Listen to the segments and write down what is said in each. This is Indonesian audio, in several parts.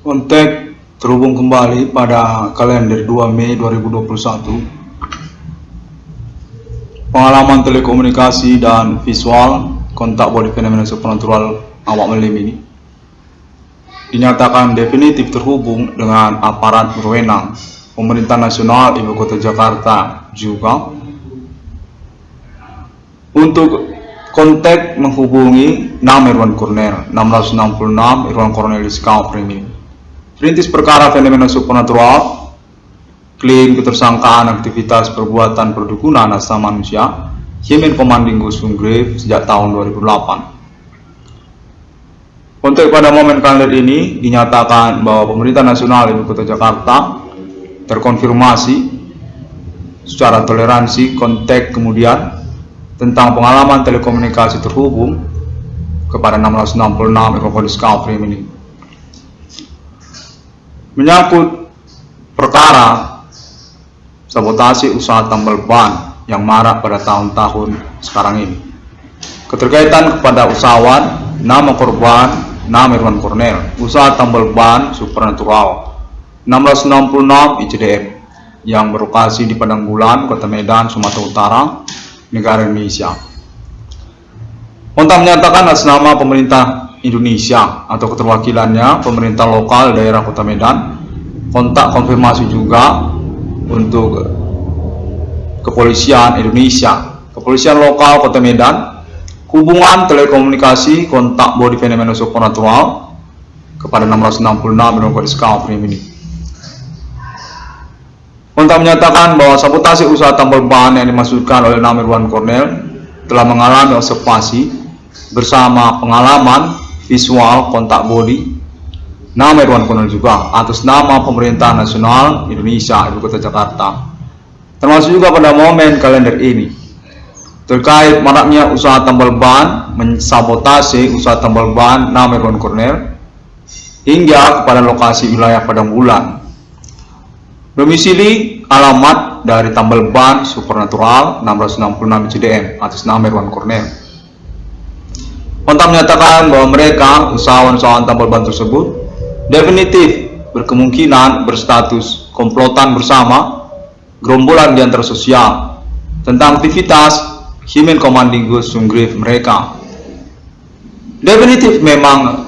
Kontak terhubung kembali pada kalender 2 Mei 2021. Pengalaman telekomunikasi dan visual kontak body fenomena supernatural awak melim ini dinyatakan definitif terhubung dengan aparat berwenang pemerintah nasional Ibu Kota Jakarta juga untuk kontak menghubungi 6 Irwan Cornel 666 Irwan Cornel Framing. Perintis perkara fenomena supernatural, klaim ketersangkaan aktivitas perbuatan perdukunan atas nama manusia, Himen Commanding Gusung Grave sejak tahun 2008. Kontak pada momen kalender ini dinyatakan bahwa pemerintah nasional Ibu Kota Jakarta terkonfirmasi secara toleransi kontak kemudian tentang pengalaman telekomunikasi terhubung kepada 666 Irwan Cornel ini. Menyangkut perkara sabotase usaha tambal ban yang marak pada tahun-tahun sekarang ini. Keterkaitan kepada usahawan, nama korban, nama Irwan Cornel, usaha tambal ban supernatural 666 ICDM yang berlokasi di Padang Bulan, Kota Medan, Sumatera Utara, negara Indonesia. Kontak menyatakan atas nama pemerintah Indonesia atau keterwakilannya pemerintah lokal daerah Kota Medan. Kontak konfirmasi juga untuk kepolisian Indonesia, kepolisian lokal Kota Medan, hubungan telekomunikasi kontak body fenomena supernatural kepada 666 ini. Kontak menyatakan bahwa sabotase usaha tambal ban yang dimaksudkan oleh nama Irwan Cornel telah mengalami observasi bersama pengalaman visual kontak body nama Irwan Cornel juga atas nama pemerintah nasional Indonesia Ibu Kota Jakarta, termasuk juga pada momen kalender ini terkait maraknya usaha tambal ban mensabotase usaha tambal ban nama Irwan Cornel hingga kepada lokasi wilayah Padang Bulan, domisili alamat dari tambal ban supernatural 666 CDM atas nama Irwan Cornel. Kontak menyatakan bahwa mereka, usahawan-usahawan tambal ban tersebut, definitif berkemungkinan berstatus komplotan bersama gerombolan di antara sosial tentang aktivitas Himen Commanding Gusung Grave mereka. Definitif memang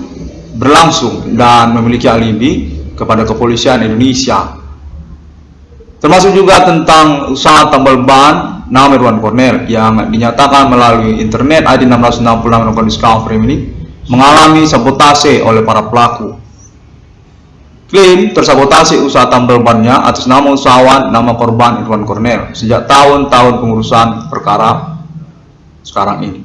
berlangsung dan memiliki alibi kepada kepolisian Indonesia. Termasuk juga tentang usaha tambal ban nama Irwan Cornel yang dinyatakan melalui internet ID 666 ini mengalami sabotase oleh para pelaku. Klaim tersabotase usaha tambal bannya atas nama usahawan nama korban Irwan Cornel sejak tahun-tahun pengurusan perkara sekarang ini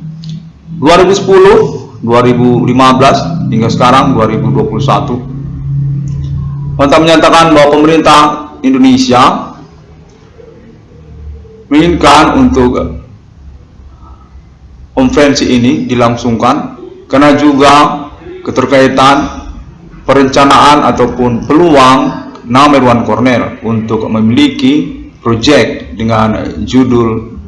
2010, 2015 hingga sekarang 2021. Kontak menyatakan bahwa pemerintah Indonesia menginginkan untuk konferensi ini dilangsungkan karena juga keterkaitan perencanaan ataupun peluang nama Irwan Cornel untuk memiliki proyek dengan judul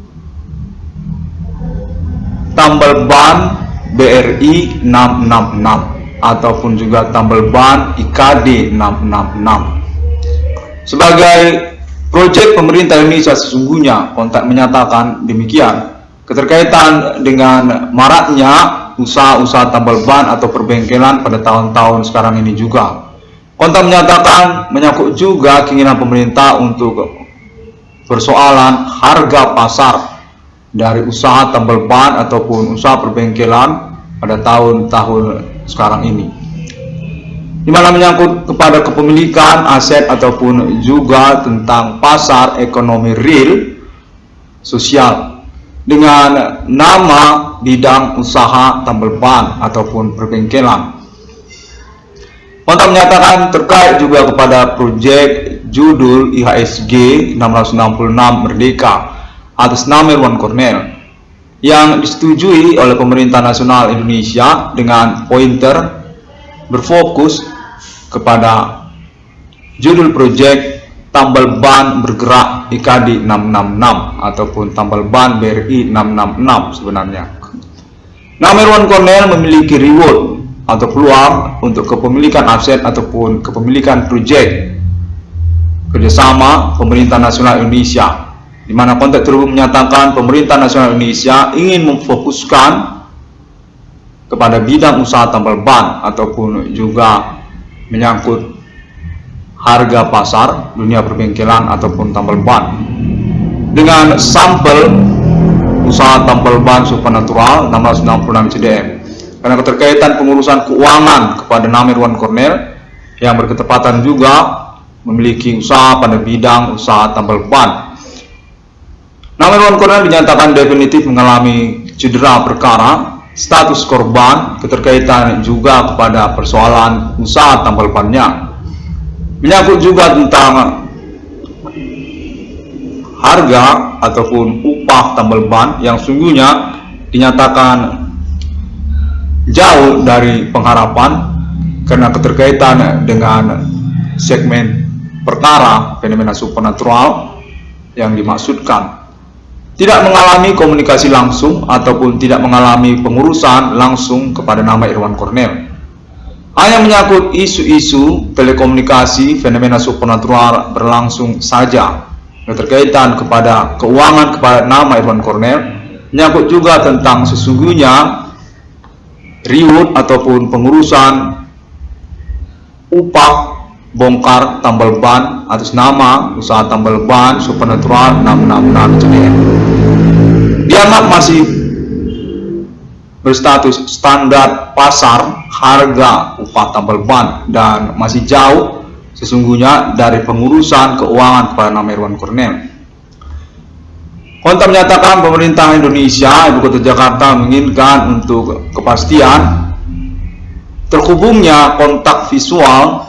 tambal ban BRI 666 ataupun juga tambal ban IKD 666 sebagai proyek pemerintah Indonesia. Sesungguhnya kontak menyatakan demikian keterkaitan dengan maraknya usaha-usaha tambal ban atau perbengkelan pada tahun-tahun sekarang ini juga. Kontak menyatakan menyangkut juga keinginan pemerintah untuk persoalan harga pasar dari usaha tambal ban ataupun usaha perbengkelan pada tahun-tahun sekarang ini, di mana menyangkut kepada kepemilikan aset ataupun juga tentang pasar ekonomi real sosial dengan nama bidang usaha tambal ban ataupun perbengkelan. Kontak menyatakan terkait juga kepada proyek judul IHSG 666 Merdeka atas nama Irwan Cornel yang disetujui oleh pemerintah nasional Indonesia dengan pointer berfokus kepada judul proyek tambal ban bergerak IKD 666 ataupun tambal ban BRI 666 sebenarnya. Nama Irwan Cornel memiliki reward atau peluang untuk kepemilikan aset ataupun kepemilikan proyek kerjasama pemerintah nasional Indonesia, di mana konteks terhubung menyatakan pemerintah nasional Indonesia ingin memfokuskan kepada bidang usaha tambal ban ataupun juga menyangkut harga pasar dunia perbengkelan ataupun tambal ban dengan sampel usaha tambal ban supernatural 666 CDM karena keterkaitan pengurusan keuangan kepada nama Irwan Cornel yang berketepatan juga memiliki usaha pada bidang usaha tambal ban. Nama Irwan Cornel dinyatakan definitif mengalami cedera perkara, status korban, keterkaitan juga kepada persoalan usaha tambal bannya. Menyangkut juga tentang harga ataupun upah tambal ban yang sungguhnya dinyatakan jauh dari pengharapan karena keterkaitan dengan segmen perkara fenomena supernatural yang dimaksudkan. Tidak mengalami komunikasi langsung ataupun tidak mengalami pengurusan langsung kepada nama Irwan Cornel. Hanya menyangkut isu-isu telekomunikasi fenomena supernatural berlangsung saja. Keterkaitan kepada keuangan kepada nama Irwan Cornel menyangkut juga tentang sesungguhnya reward ataupun pengurusan upah bongkar tambal ban atas nama usaha tambal ban supernatural 666 CDM dianggap masih berstatus standar pasar harga upah tambal ban dan masih jauh sesungguhnya dari pengurusan keuangan kepada nama Irwan Cornel. Kontak menyatakan pemerintah Indonesia Ibu Kota Jakarta menginginkan untuk kepastian terhubungnya kontak visual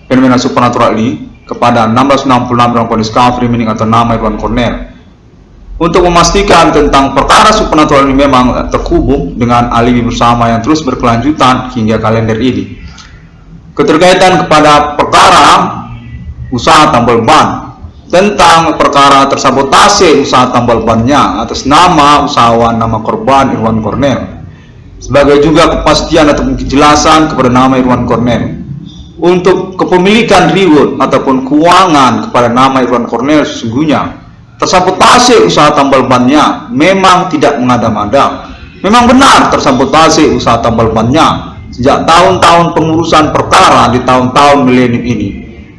fenomena supernatural ini kepada 1666 dalam kondisi discovery meaning atau nama Irwan Cornel untuk memastikan tentang perkara supernatural ini memang terhubung dengan alibi bersama yang terus berkelanjutan hingga kalender ini. Keterkaitan kepada perkara usaha tambal ban tentang perkara tersabotase usaha tambal bannya atas nama usahawan nama korban Irwan Cornel, sebagai juga kepastian atau kejelasan kepada nama Irwan Cornel untuk kepemilikan reward ataupun keuangan kepada nama Irwan Cornel sesungguhnya tersabotase usaha tambal bannya memang tidak mengada-ngada. Memang benar tersabotase usaha tambal bannya sejak tahun-tahun pengurusan perkara di tahun-tahun milenium ini.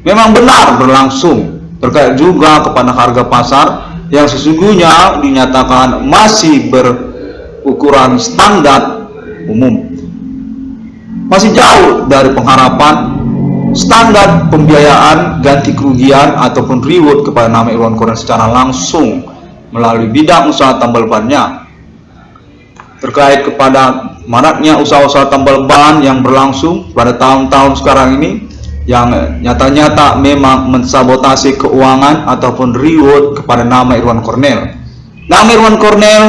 Memang benar berlangsung terkait juga kepada harga pasar yang sesungguhnya dinyatakan masih berukuran standar umum, masih jauh dari pengharapan standar pembiayaan ganti kerugian ataupun reward kepada nama Irwan Cornel secara langsung melalui bidang usaha tambal bannya. Terkait kepada maraknya usaha-usaha tambal ban yang berlangsung pada tahun-tahun sekarang ini yang nyata-nyata memang mensabotase keuangan ataupun reward kepada nama Irwan Cornel. Nama Irwan Cornel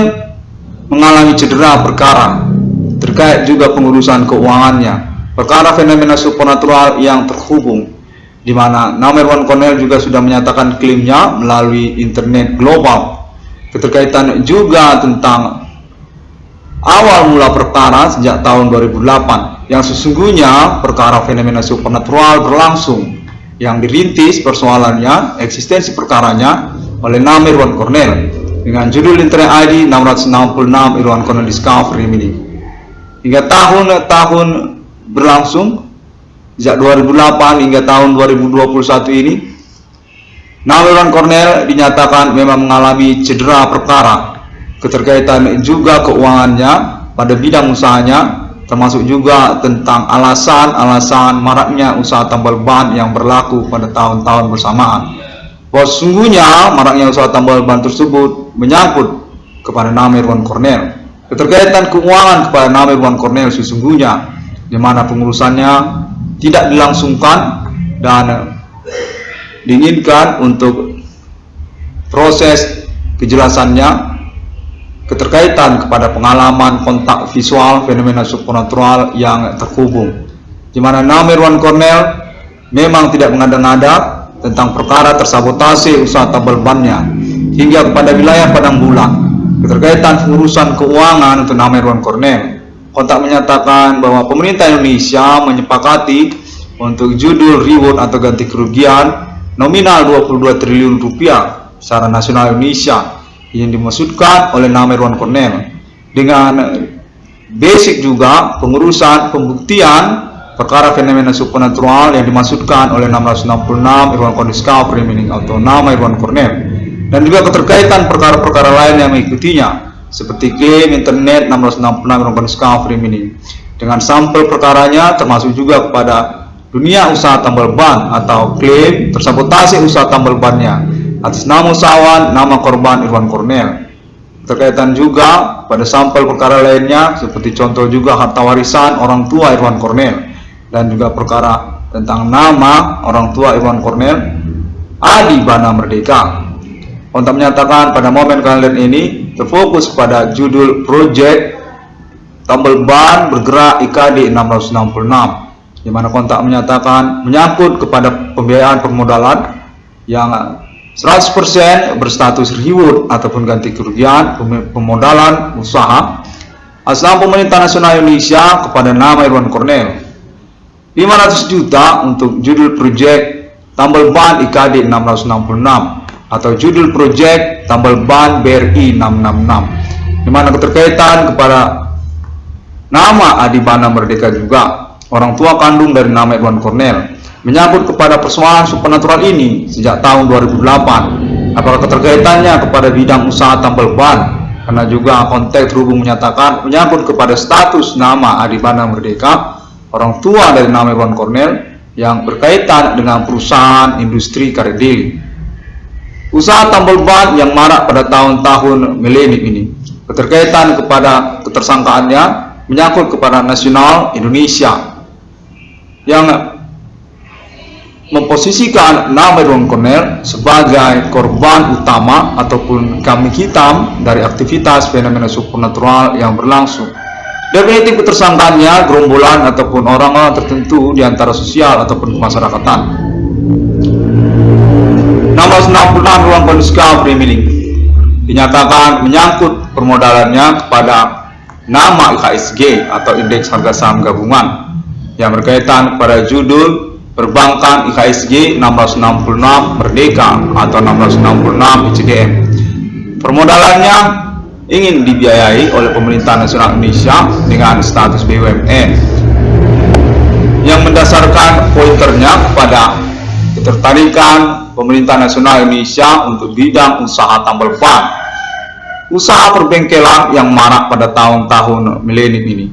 mengalami cedera perkara terkait juga pengurusan keuangannya, perkara fenomena supernatural yang terhubung, di mana nama Irwan Cornel juga sudah menyatakan klaimnya melalui internet global. Keterkaitan juga tentang awal mula perkara sejak tahun 2008 yang sesungguhnya perkara fenomena supernatural berlangsung yang dirintis persoalannya eksistensi perkaranya oleh nama Irwan Cornel dengan judul internet ID 666 Irwan Cornel Discovery Meaning. Hingga tahun-tahun berlangsung sejak 2008 hingga tahun 2021 ini, nama Irwan Cornel dinyatakan memang mengalami cedera perkara, keterkaitan juga keuangannya pada bidang usahanya, termasuk juga tentang alasan-alasan maraknya usaha tambal ban yang berlaku pada tahun-tahun bersamaan. Bahwa sesungguhnya maraknya usaha tambal ban tersebut menyangkut kepada nama Irwan Cornel. Keterkaitan keuangan kepada nama Irwan Cornel sesungguhnya di mana pengurusannya tidak dilangsungkan dan diinginkan untuk proses kejelasannya keterkaitan kepada pengalaman kontak visual fenomena supernatural yang terhubung, di mana nama Irwan Cornel memang tidak mengada-ngada tentang perkara tersabotase usaha tambal bannya hingga kepada wilayah Padang Bulan. Keterkaitan pengurusan keuangan untuk nama Irwan Cornel, kontak menyatakan bahwa pemerintah Indonesia menyepakati untuk judul reward atau ganti kerugian nominal 22 triliun rupiah secara nasional Indonesia yang dimaksudkan oleh nama Irwan Cornel, dengan basic juga pengurusan pembuktian perkara fenomena supernatural yang dimaksudkan oleh 666 Irwan Cornel Discovery meaning atau nama Irwan Cornel, dan juga keterkaitan perkara-perkara lain yang mengikutinya seperti klaim internet 666 Irwan Cornel Discovery meaning dengan sampel perkaranya, termasuk juga kepada dunia usaha tambal ban atau klaim tersabotase usaha tambal bannya atas nama usahawan, nama korban Irwan Cornel. Terkaitan juga pada sampel perkara lainnya seperti contoh juga harta warisan orang tua Irwan Cornel, dan juga perkara tentang nama orang tua Irwan Cornel, Adi Bana Merdeka. Kontak menyatakan pada momen kalian ini terfokus pada judul Project Tambal Ban Bergerak IKD 666, di mana kontak menyatakan menyangkut kepada pembiayaan permodalan yang 100% berstatus reward ataupun ganti kerugian pemodalan usaha atas nama pemerintah nasional Indonesia kepada nama Irwan Cornel 500 juta untuk judul Project Tambal Ban IKD 666 atau judul Project Tambal Ban BRI 666, di mana keterkaitan kepada nama Adi Bana Merdeka juga orang tua kandung dari nama Irwan Cornel, menyangkut kepada persoalan supernatural ini sejak tahun 2008. Apakah keterkaitannya kepada bidang usaha tambal ban? Karena juga konteks terhubung menyatakan menyangkut kepada status nama Adi Bana Merdeka orang tua dari nama Irwan Cornel yang berkaitan dengan perusahaan industri karet daily. Usaha tambal ban yang marak pada tahun-tahun milenium ini, keterkaitan kepada ketersangkaannya menyangkut kepada nasional Indonesia yang memposisikan nama Irwan Cornel sebagai korban utama ataupun kambing hitam dari aktivitas fenomena supernatural yang berlangsung. Definitif ketersangkaannya gerombolan ataupun orang-orang tertentu di antara sosial ataupun kemasyarakatan. 666 Irwan Cornel Discovery meaning dinyatakan menyangkut permodalannya kepada nama IHSG atau Indeks Harga Saham Gabungan yang berkaitan pada judul Perbankan IHSG 666 Merdeka atau 666 ICDM. Permodalannya ingin dibiayai oleh pemerintah nasional Indonesia dengan status BUMN yang mendasarkan pointernya kepada ketertarikan pemerintah nasional Indonesia untuk bidang usaha tambal ban, usaha perbengkelan yang marak pada tahun-tahun milenium ini,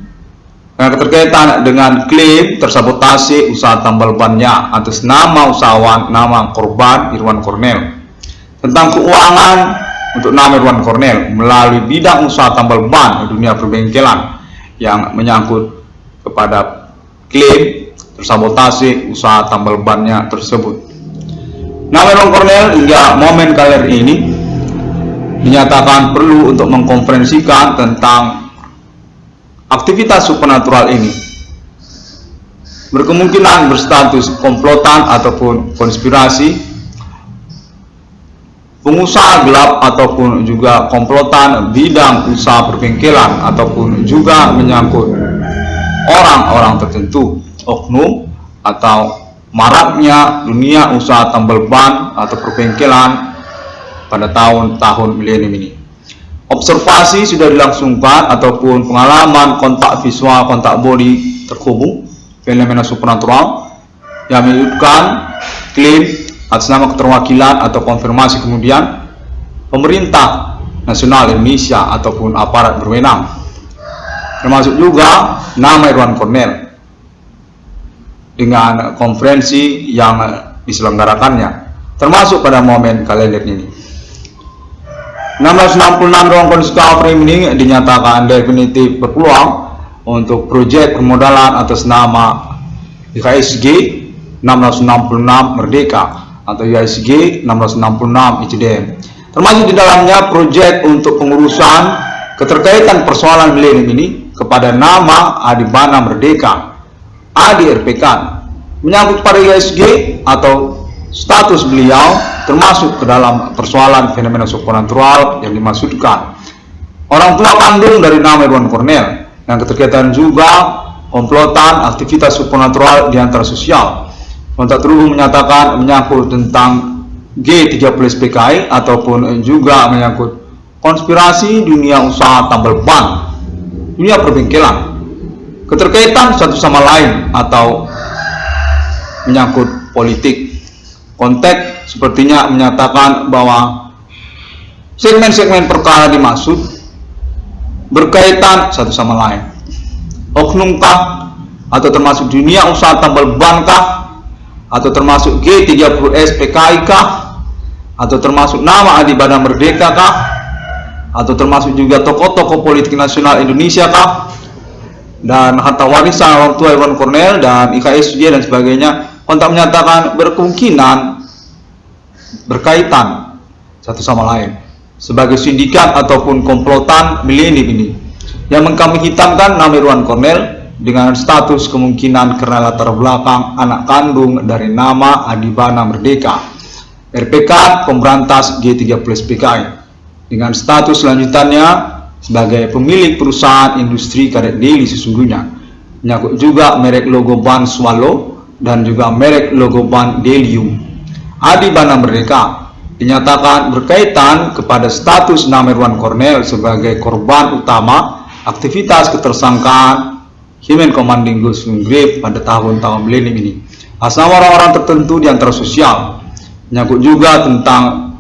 dan keterkaitan dengan klaim tersabotase usaha tambal bannya atas nama usahawan, nama korban Irwan Cornel, tentang keuangan untuk nama Irwan Cornel melalui bidang usaha tambal ban di dunia perbengkelan yang menyangkut kepada klaim tersabotase usaha tambal bannya tersebut. Nama Irwan Cornel hingga momen kalian ini dinyatakan perlu untuk mengkonferensikan tentang aktivitas supernatural ini, berkemungkinan berstatus komplotan ataupun konspirasi, pengusaha gelap ataupun juga komplotan bidang usaha perbengkelan ataupun juga menyangkut orang-orang tertentu, oknum atau maraknya dunia usaha tambal ban atau perbengkelan pada tahun-tahun milenium ini. Observasi sudah dilangsungkan ataupun pengalaman kontak visual, kontak body terhubung fenomena supernatural yang menyebutkan klaim atas nama keterwakilan atau konfirmasi kemudian pemerintah nasional Indonesia ataupun aparat berwenang, termasuk juga nama Irwan Cornel dengan konferensi yang diselenggarakannya termasuk pada momen kalender ini. 666 Irwan Cornel Discovery ini dinyatakan definitif berpeluang untuk proyek permodalan atas nama IHSG 666 Merdeka atau IHSG 666 ICDM, termasuk di dalamnya proyek untuk pengurusan keterkaitan persoalan milenium ini kepada nama Adi Bana Merdeka, Adi RPK, menyangkut pada IHSG atau status beliau termasuk ke dalam persoalan fenomena supernatural yang dimaksudkan orang tua kandung dari nama Irwan Cornel dan keterkaitan juga komplotan aktivitas supernatural di antara sosial. Kontak terhubung menyatakan menyangkut tentang G30 PKI ataupun juga menyangkut konspirasi dunia usaha tambal ban, dunia perbengkelan, keterkaitan satu sama lain atau menyangkut politik. Konteks sepertinya menyatakan bahwa segmen-segmen perkara dimaksud berkaitan satu sama lain. Oknumkah, atau termasuk dunia usaha tambal ban kah, atau termasuk G30S PKI kah, atau termasuk nama Adi Bana Merdeka kah, atau termasuk juga tokoh-tokoh politik nasional Indonesia kah, dan harta warisan orang tua Iwan Cornell dan IKSJ dan sebagainya. Kontak menyatakan berkemungkinan berkaitan satu sama lain sebagai sindikat ataupun komplotan milenim ini yang mengkambing hitamkan nama Iwan Cornell dengan status kemungkinan karena latar belakang anak kandung dari nama Adi Bana Merdeka, RPK pemberantas G30 PKI, dengan status selanjutannya sebagai pemilik perusahaan industri karet daily sesungguhnya, menyangkut juga merek logo ban Swallow dan juga merek logo ban Delium. Adi Bana Merdeka dinyatakan berkaitan kepada status nama Iwan Cornell sebagai korban utama aktivitas ketersangkaan Human Commanding Ghost Grave pada tahun-tahun milenium ini atas nama orang-orang tertentu di antara sosial, menyangkut juga tentang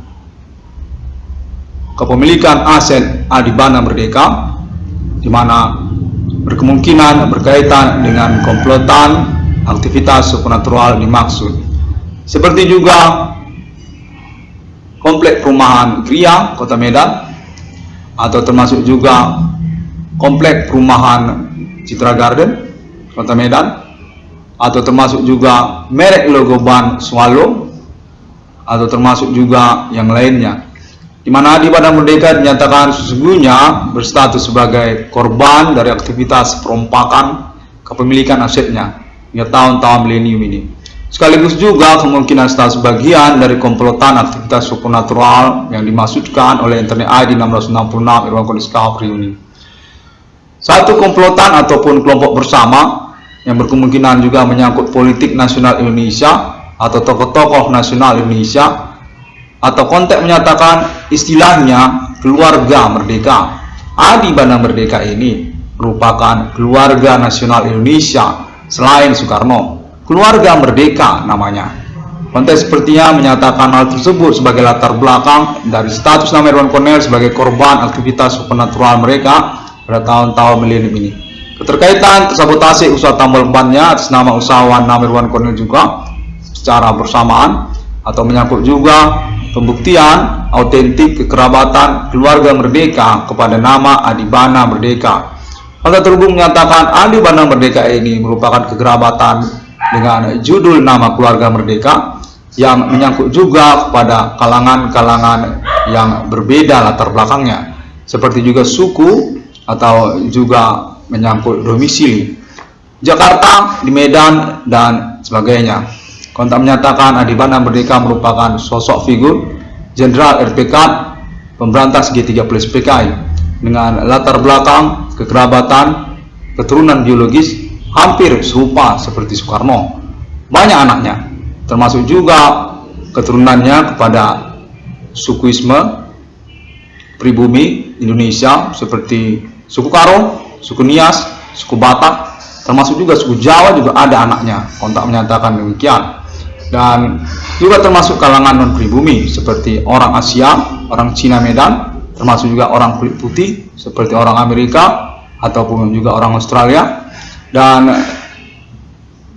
kepemilikan aset Adi Bana Merdeka, di mana berkemungkinan berkaitan dengan komplotan aktivitas supernatural dimaksud, seperti juga komplek perumahan Gria, Kota Medan, atau termasuk juga komplek perumahan Citra Garden, Kota Medan, atau termasuk juga merek logo ban Swallow, atau termasuk juga yang lainnya, di mana Adi Bana Merdeka dinyatakan sesungguhnya berstatus sebagai korban dari aktivitas perompakan kepemilikan asetnya hingga tahun-tahun milenium ini, sekaligus juga kemungkinan status bagian dari komplotan aktivitas supernatural yang dimaksudkan oleh Internet ID 666 Irwan Cornell Discovery ini. Satu komplotan ataupun kelompok bersama yang berkemungkinan juga menyangkut politik nasional Indonesia atau tokoh-tokoh nasional Indonesia, atau konteks menyatakan istilahnya keluarga merdeka. Adi Bana Merdeka ini merupakan keluarga nasional Indonesia selain Soekarno, keluarga merdeka namanya. Konteks sepertinya menyatakan hal tersebut sebagai latar belakang dari status nama Iwan Cornell sebagai korban aktivitas supernatural mereka pada tahun-tahun milenium ini. Keterkaitan sabotase usaha tambal bannya atas nama usahawan nama Iwan Cornell juga secara bersamaan, atau menyangkut juga pembuktian autentik kekerabatan keluarga merdeka kepada nama Adi Bana Merdeka. Kontak terhubung menyatakan Adi Bana Merdeka ini merupakan kekerabatan dengan judul nama keluarga merdeka yang menyangkut juga kepada kalangan-kalangan yang berbeda latar belakangnya, seperti juga suku atau juga menyangkut domisili Jakarta, di Medan dan sebagainya. Kontak menyatakan Adi Bana Merdeka merupakan sosok figur Jenderal RPK pemberantas G30 PKI dengan latar belakang kekerabatan keturunan biologis hampir serupa seperti Soekarno. Banyak anaknya, termasuk juga keturunannya kepada sukuisme pribumi Indonesia seperti suku Karo, suku Nias, suku Batak, termasuk juga suku Jawa juga ada anaknya. Kontak menyatakan demikian. Dan juga termasuk kalangan non pribumi seperti orang Asia, orang Cina Medan, termasuk juga orang kulit putih seperti orang Amerika ataupun juga orang Australia. Dan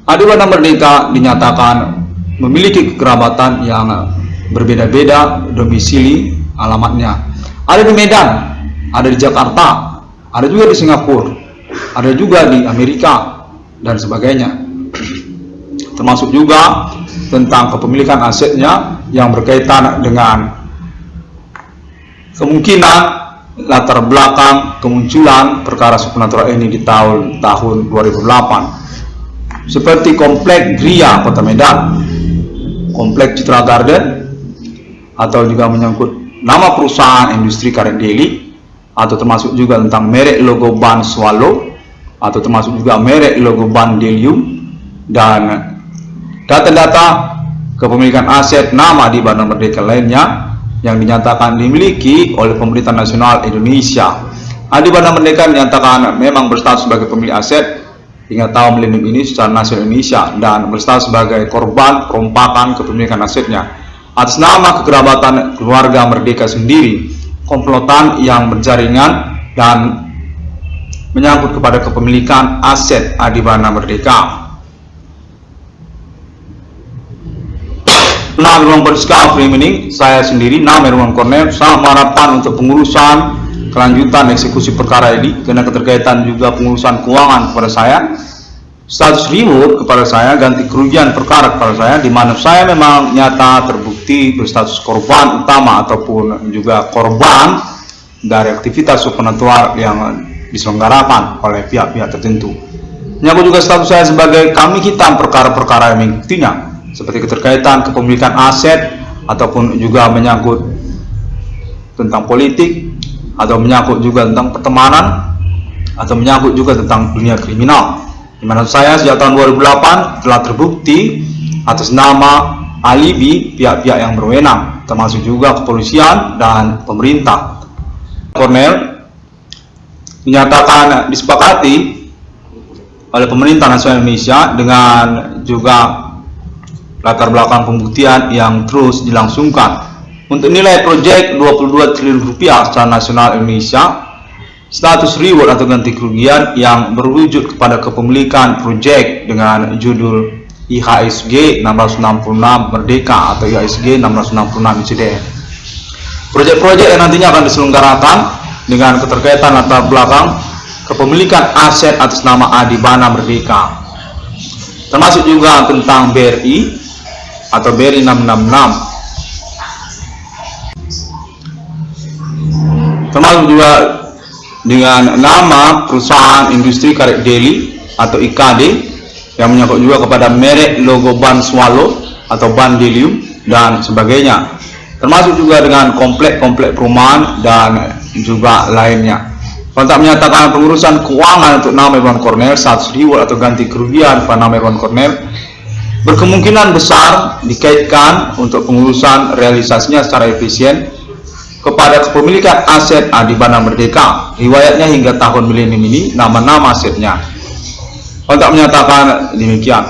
Adi Bana Merdeka dinyatakan memiliki kekerabatan yang berbeda-beda domisili alamatnya. Ada di Medan, ada di Jakarta, ada juga di Singapura, ada juga di Amerika dan sebagainya. Termasuk juga tentang kepemilikan asetnya yang berkaitan dengan kemungkinan latar belakang kemunculan perkara supernatural ini di tahun 2008, seperti komplek Gria Kota Medan, komplek Citra Garden, atau juga menyangkut nama perusahaan industri karet daily, atau termasuk juga tentang merek logo ban Swallow, atau termasuk juga merek logo ban Delium, dan data-data kepemilikan aset nama di Banda Merdeka lainnya yang dinyatakan dimiliki oleh pemerintah nasional Indonesia. Adi Banda Merdeka dinyatakan memang berstatus sebagai pemilik aset hingga tahun milennium ini secara nasional Indonesia dan berstatus sebagai korban perompakan kepemilikan asetnya atas nama kekerabatan keluarga Merdeka sendiri, komplotan yang berjaringan dan menyangkut kepada kepemilikan aset Adi Banda Merdeka. Nah, ruang berdiskusi ini saya sendiri, nama Herwan Cornel, sangat mengharapkan untuk pengurusan kelanjutan eksekusi perkara ini karena keterkaitan juga pengurusan keuangan kepada saya, status reward kepada saya, ganti kerugian perkara kepada saya, di mana saya memang nyata terbukti berstatus korban utama ataupun juga korban dari aktivitas supernatural yang diselenggarakan oleh pihak-pihak tertentu. Menyangkut juga status saya sebagai kambing hitam perkara-perkara yang mengikutinya, seperti keterkaitan kepemilikan aset ataupun juga menyangkut tentang politik, atau menyangkut juga tentang pertemanan, atau menyangkut juga tentang dunia kriminal, di mana saya sejak tahun 2008 telah terbukti atas nama alibi pihak-pihak yang berwenang, termasuk juga kepolisian dan pemerintah. Cornel dinyatakan disepakati oleh pemerintah nasional Indonesia dengan juga latar belakang pembuktian yang terus dilangsungkan untuk nilai proyek 22 triliun rupiah secara nasional Indonesia, status reward atau ganti kerugian yang berwujud kepada kepemilikan proyek dengan judul IHSG 666 Merdeka atau IHSG 666 ICDM. Proyek-proyek yang nantinya akan diselenggarakan dengan keterkaitan latar belakang kepemilikan aset atas nama Adi Banda Merdeka, termasuk juga tentang BRI atau BRI 666, termasuk juga dengan nama perusahaan industri karet Deli atau IKD yang menyangkut juga kepada merek logo ban Swallow atau ban Delium dan sebagainya, termasuk juga dengan komplek-komplek perumahan dan juga lainnya. Kontak menyatakan pengurusan keuangan untuk nama Herwan Cornel, status reward atau ganti kerugian pada nama Herwan Cornel berkemungkinan besar dikaitkan untuk pengurusan realisasinya secara efisien kepada kepemilikan aset Adi Banda Merdeka. Riwayatnya hingga tahun milenium ini nama-nama asetnya. Kontak menyatakan demikian,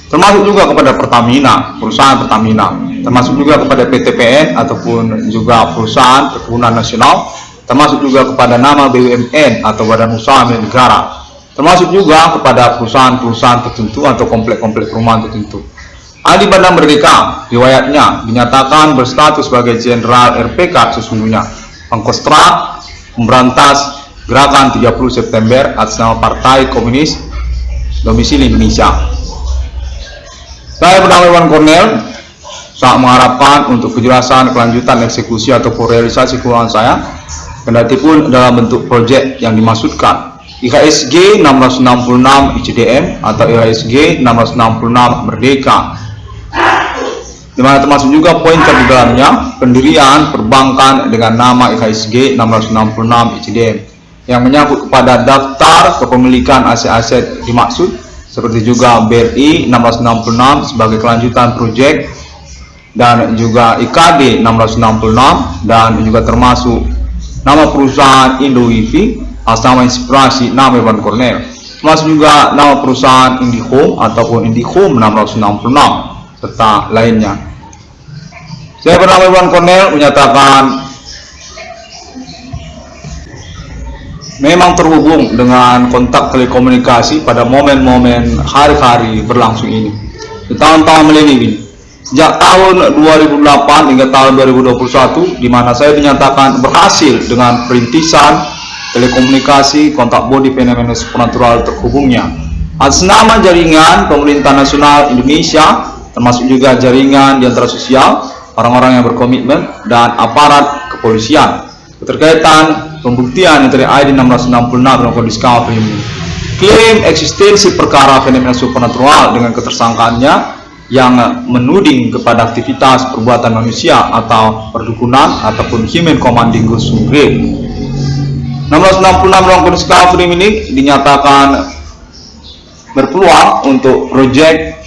termasuk juga kepada Pertamina, perusahaan Pertamina, termasuk juga kepada PTPN ataupun juga perusahaan perkebunan nasional, termasuk juga kepada nama BUMN atau Badan Usaha Milik Negara, termasuk juga kepada perusahaan-perusahaan tertentu atau komplek-komplek perumahan tertentu. Adi Banda Merdeka riwayatnya dinyatakan berstatus sebagai Jenderal RPK sesungguhnya, Pangkostrat Pemberantas Gerakan 30 September atas nama Partai Komunis Domisili Indonesia. Saya bernama Herwan Cornel, sangat mengharapkan untuk kejelasan kelanjutan eksekusi atau realisasi keuangan saya, kendati pun dalam bentuk proyek yang dimaksudkan IHSG 666 ICDM atau IHSG 666 Merdeka, di mana termasuk juga pointer di dalamnya pendirian perbankan dengan nama IHSG 666 ICDM yang menyangkut kepada daftar kepemilikan aset-aset dimaksud, seperti juga BRI 666 sebagai kelanjutan proyek, dan juga IKD 666, dan juga termasuk nama perusahaan Indo Wifi atas nama inspirasi nama Herwan Cornel, termasuk juga nama perusahaan IndiHome ataupun IndiHome 666 serta lainnya. Saya bernama Herwan Cornel menyatakan memang terhubung dengan kontak telekomunikasi pada momen-momen hari-hari berlangsung ini di tahun-tahun milenium ini, sejak tahun 2008 hingga tahun 2021, di mana saya dinyatakan berhasil dengan perintisan telekomunikasi kontak bodi fenomena supernatural terhubungnya atas nama jaringan pemerintah nasional Indonesia, termasuk juga jaringan di antara sosial, orang-orang yang berkomitmen, dan aparat kepolisian. Keterkaitan pembuktian dari ID 666 dalam kondisi discovery ini, klaim eksistensi perkara fenomena supernatural dengan ketersangkaannya yang menuding kepada aktivitas perbuatan manusia atau perdukunan ataupun human commanding ghost grade. 666 dalam kondisi discovery ini dinyatakan berpeluang untuk proyek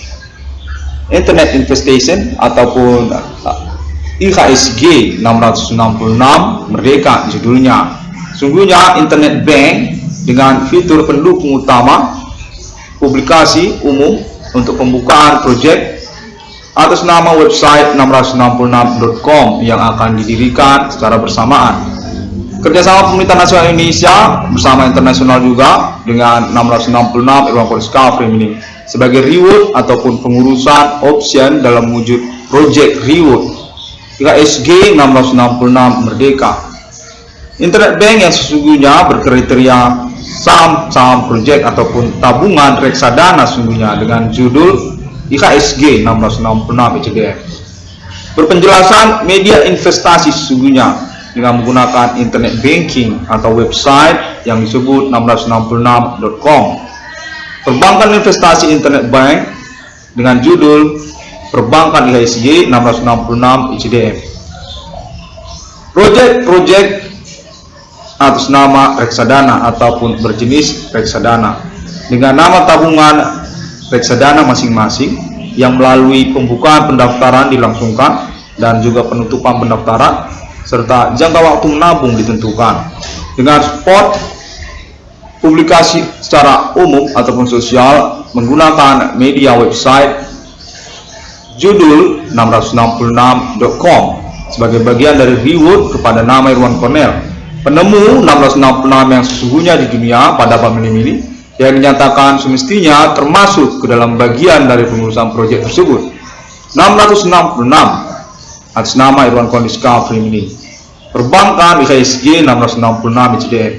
Internet Investment ataupun IHSG 666 Merdeka judulnya. Sungguhnya Internet Bank dengan fitur pendukung utama publikasi umum untuk pembukaan proyek atas nama website 666.com yang akan didirikan secara bersamaan. Kerjasama pemerintah nasional Indonesia bersama internasional juga dengan 666 Irwan Poliska Framing sebagai reward ataupun pengurusan option dalam wujud project reward IHSG 666 Merdeka. Internet Bank yang sesungguhnya berkriteria saham proyek ataupun tabungan reksadana sesungguhnya dengan judul IHSG 666 ICDF. Berpenjelasan media investasi sesungguhnya dengan menggunakan internet banking atau website yang disebut 666.com. Perbankan investasi internet bank dengan judul Perbankan IHSG 666 ICDF. Proyek atas nama reksadana ataupun berjenis reksadana dengan nama tabungan reksadana masing-masing yang melalui pembukaan pendaftaran dilangsungkan dan juga penutupan pendaftaran serta jangka waktu menabung ditentukan dengan spot publikasi secara umum ataupun sosial menggunakan media website judul 666.com sebagai bagian dari reward kepada nama Irwan Cornell, penemu 666 yang sesungguhnya di dunia pada pandemi ini yang dinyatakan semestinya termasuk ke dalam bagian dari pengurusan proyek tersebut. 666 atas nama Irwan Poliska Framing, Perbankan IHSG 666 ICDF,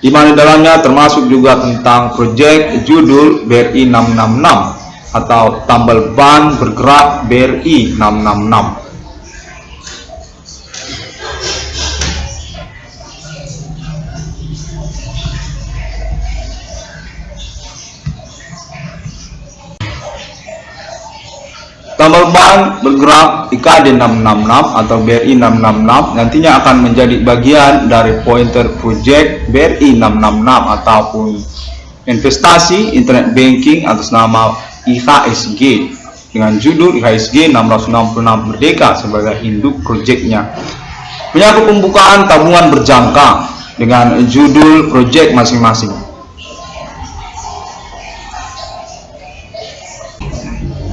di mana dalamnya termasuk juga tentang proyek judul BRI 666 atau tambal ban bergerak BRI 666. Tambal ban bergerak IKD 666 atau BRI 666 nantinya akan menjadi bagian dari pointer project BRI 666 ataupun investasi internet banking atas nama IHSG dengan judul IHSG 666 Merdeka sebagai induk proyeknya. Menyangkut pembukaan tabungan berjangka dengan judul proyek masing-masing.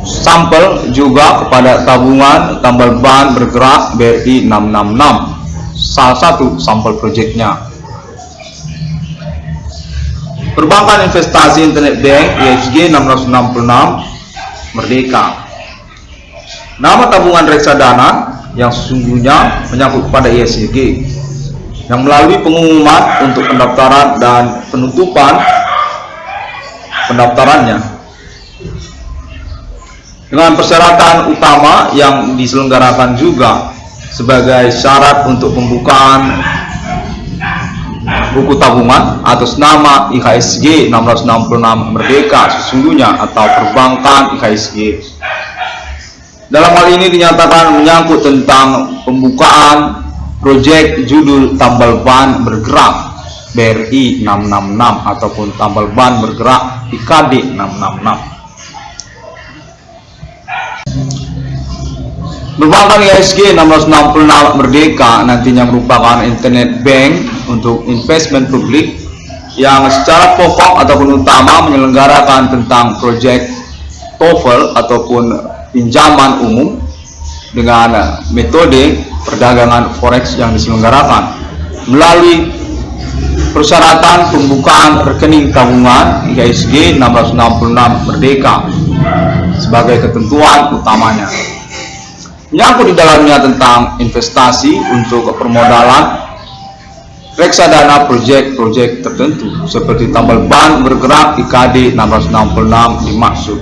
Sampel juga kepada tabungan tambal ban bergerak BRI 666, salah satu sampel proyeknya. Perbankan investasi internet bank IHSG 666 Merdeka. Nama tabungan reksadana yang sesungguhnya menyangkut kepada IHSG yang melalui pengumuman untuk pendaftaran dan penutupan pendaftarannya dengan persyaratan utama yang diselenggarakan juga sebagai syarat untuk pembukaan buku tabungan atas nama IHSG 666 Merdeka sesungguhnya atau Perbankan IHSG. Dalam hal ini dinyatakan menyangkut tentang pembukaan proyek judul tambal ban bergerak BRI 666 ataupun tambal ban bergerak IKD 666. Perbankan IHSG 666 Merdeka nantinya merupakan internet bank untuk investment publik yang secara pokok ataupun utama menyelenggarakan tentang proyek TOEFL ataupun pinjaman umum dengan metode perdagangan forex yang diselenggarakan melalui persyaratan pembukaan rekening tabungan IHSG 666 Merdeka sebagai ketentuan utamanya. Menyangkut di dalamnya tentang investasi untuk permodalan reksadana proyek-proyek tertentu seperti tambal ban bergerak IKD 666 dimaksud.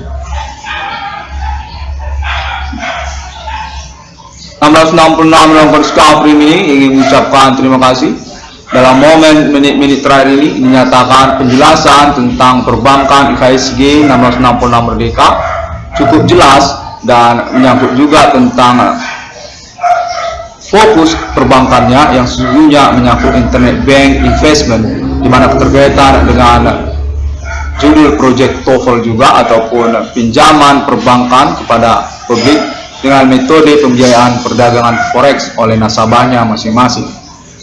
666 Irwan Poliska Framing ingin mengucapkan terima kasih. Dalam momen menit-menit terakhir ini dinyatakan penjelasan tentang perbankan IHSG 666 Merdeka cukup jelas dan menyangkut juga tentang fokus perbankannya yang sesungguhnya menyangkut internet bank investment, di mana keterkaitan dengan judul proyek TOEFL juga ataupun pinjaman perbankan kepada publik dengan metode pembiayaan perdagangan forex oleh nasabahnya masing-masing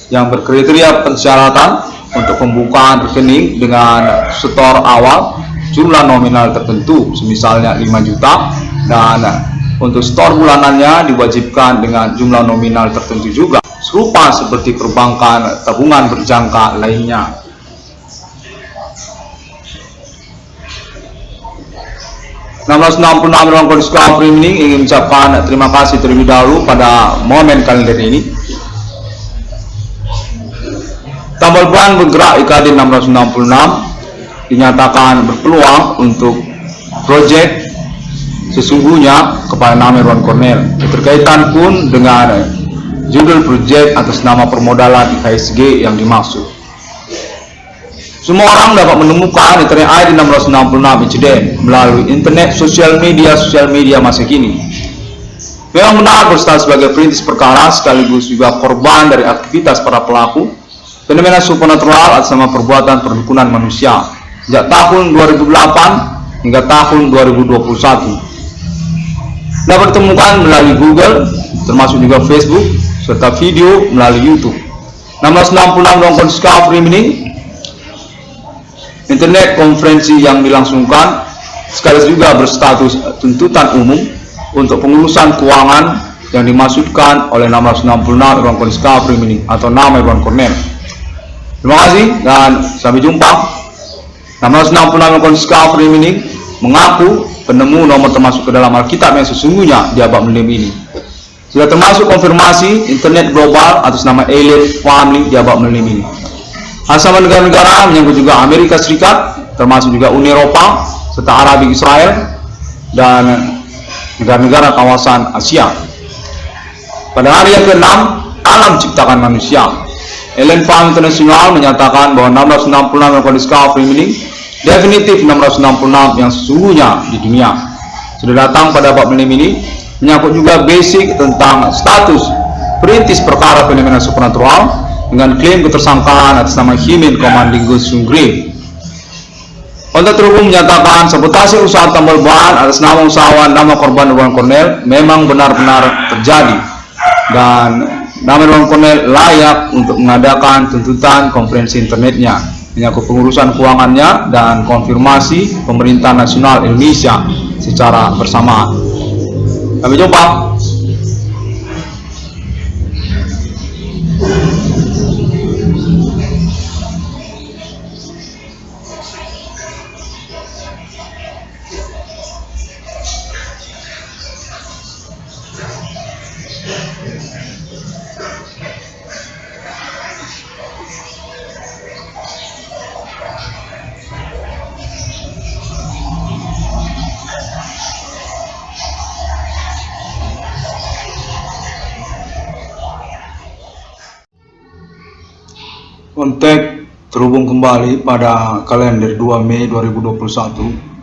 yang berkriteria persyaratan untuk pembukaan rekening dengan setor awal jumlah nominal tertentu, misalnya 5 juta, dan untuk setor bulanannya diwajibkan dengan jumlah nominal tertentu juga, serupa seperti perbankan tabungan berjangka lainnya. Ruang kondisi ini ingin mengucapkan terima kasih terlebih dahulu pada momen kalender ini. Tambal ban bergerak IKD 666 dinyatakan berpeluang untuk proyek sesungguhnya kepada nama Irwan Cornel. Keterkaitan pun dengan judul proyek atas nama permodalan IKSG yang dimaksud. Semua orang dapat menemukan internet ID 666 insiden melalui internet sosial media masa kini. Memang benar berstatus sebagai perintis perkara sekaligus juga korban dari aktivitas para pelaku fenomena supernatural atas nama perbuatan perdukunan manusia sejak tahun 2008 hingga tahun 2021. Dapat ditemukan melalui Google, termasuk juga Facebook, serta video melalui YouTube. 666 Long Discovery ini internet konferensi yang dilangsungkan sekaligus juga berstatus tuntutan umum untuk pengurusan keuangan yang dimaksudkan oleh 666 Irwan Discovery ini atau nama Irwan Cornel. Terima kasih dan sampai jumpa. 666 Irwan Discovery ini mengaku penemu nomor termasuk ke dalam Alkitab yang sesungguhnya di abad milenium ini. Sudah termasuk konfirmasi internet global atas nama Alien Family di abad milenium ini. Asal negara-negara menyangkut juga Amerika Serikat, termasuk juga Uni Eropa, serta Arabia Israel, dan negara-negara kawasan Asia. Pada hari yang ke-6, alam ciptakan manusia. Alien Farm International menyatakan bahwa 666 Discovery ini definitif 666 yang sesungguhnya di dunia. Sudah datang pada bab ini, menyangkut juga basic tentang status perintis perkara fenomena supernatural, dengan klaim ketersangkaan atas nama Himin Komandingus Sungri. Kontak terhubung menyatakan sabotase usaha tambal ban atas nama usahawan nama korban Irwan Cornel memang benar-benar terjadi dan nama Irwan Cornel layak untuk mengadakan tuntutan konferensi internetnya menyangkut pengurusan keuangannya dan konfirmasi pemerintah nasional Indonesia secara bersamaan. Sampai jumpa. Kontak terhubung kembali pada kalender 2 Mei 2021